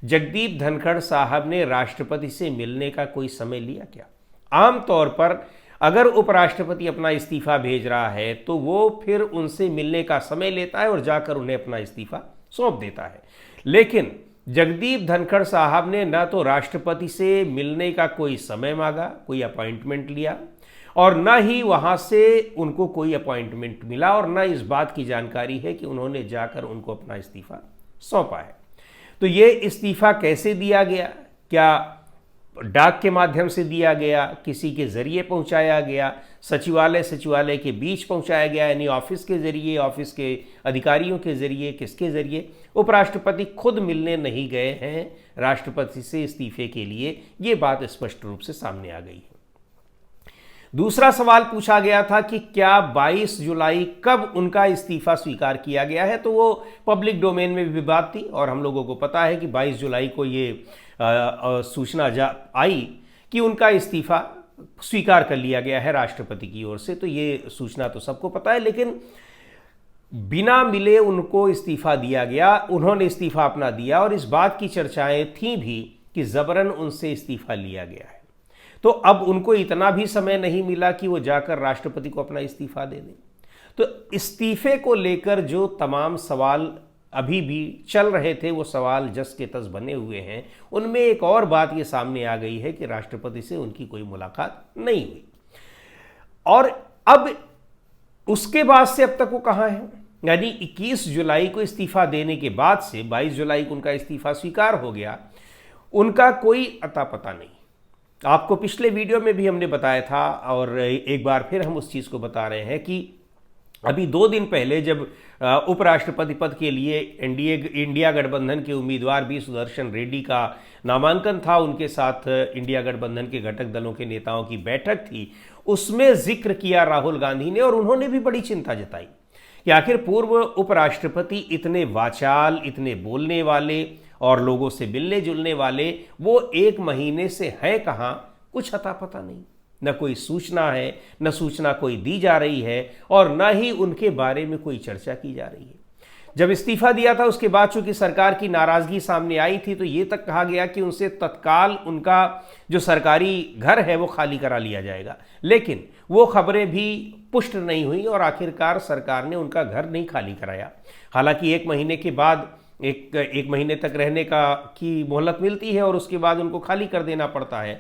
जगदीप धनखड़ साहब ने राष्ट्रपति से मिलने का कोई समय लिया क्या? आमतौर पर अगर उपराष्ट्रपति अपना इस्तीफा भेज रहा है तो वो फिर उनसे मिलने का समय लेता है और जाकर उन्हें अपना इस्तीफा सौंप देता है। लेकिन जगदीप धनखड़ साहब ने ना तो राष्ट्रपति से मिलने का कोई समय मांगा, कोई अपॉइंटमेंट लिया, और ना ही वहाँ से उनको कोई अपॉइंटमेंट मिला, और ना इस बात की जानकारी है कि उन्होंने जाकर उनको अपना इस्तीफा सौंपा है। तो ये इस्तीफा कैसे दिया गया? क्या डाक के माध्यम से दिया गया, किसी के जरिए पहुंचाया गया, सचिवालय के बीच पहुंचाया गया, यानी ऑफिस के जरिए, ऑफिस के अधिकारियों के जरिए, किसके जरिए? उपराष्ट्रपति खुद मिलने नहीं गए हैं राष्ट्रपति से इस्तीफे के लिए, ये बात स्पष्ट रूप से सामने आ गई है। दूसरा सवाल पूछा गया था कि क्या 22 जुलाई कब उनका इस्तीफा स्वीकार किया गया है, तो वो पब्लिक डोमेन में भी बात थी और हम लोगों को पता है कि 22 जुलाई को ये सूचना आई कि उनका इस्तीफा स्वीकार कर लिया गया है राष्ट्रपति की ओर से। तो ये सूचना तो सबको पता है, लेकिन बिना मिले उनको इस्तीफा दिया गया, उन्होंने इस्तीफा अपना दिया, और इस बात की चर्चाएं थी भी कि जबरन उनसे इस्तीफा लिया गया है। तो अब उनको इतना भी समय नहीं मिला कि वो जाकर राष्ट्रपति को अपना इस्तीफा दे दें। तो इस्तीफे को लेकर जो तमाम सवाल अभी भी चल रहे थे, वो सवाल जस के तस बने हुए हैं। उनमें एक और बात ये सामने आ गई है कि राष्ट्रपति से उनकी कोई मुलाकात नहीं हुई, और अब उसके बाद से अब तक वो कहाँ हैं? यानी 21 जुलाई को इस्तीफा देने के बाद से 22 जुलाई को उनका इस्तीफा स्वीकार हो गया, उनका कोई अता पता नहीं। आपको पिछले वीडियो में भी हमने बताया था, और एक बार फिर हम उस चीज़ को बता रहे हैं कि अभी 2 दिन पहले जब उपराष्ट्रपति पद के लिए इंडिया गठबंधन के उम्मीदवार बी सुदर्शन रेड्डी का नामांकन था, उनके साथ इंडिया गठबंधन के घटक दलों के नेताओं की बैठक थी, उसमें जिक्र किया राहुल गांधी ने, और उन्होंने भी बड़ी चिंता जताई कि आखिर पूर्व उपराष्ट्रपति इतने वाचाल, इतने बोलने वाले और लोगों से मिलने जुलने वाले, वो 1 महीने से हैं कहाँ, कुछ अता पता नहीं, न कोई सूचना है, न सूचना कोई दी जा रही है, और न ही उनके बारे में कोई चर्चा की जा रही है। जब इस्तीफा दिया था उसके बाद चूंकि सरकार की नाराजगी सामने आई थी, तो ये तक कहा गया कि उनसे तत्काल उनका जो सरकारी घर है वो खाली करा लिया जाएगा, लेकिन वो खबरें भी पुष्ट नहीं हुई, और आखिरकार सरकार ने उनका घर नहीं खाली कराया। हालांकि 1 महीने के बाद एक महीने तक रहने की मोहलत मिलती है और उसके बाद उनको खाली कर देना पड़ता है,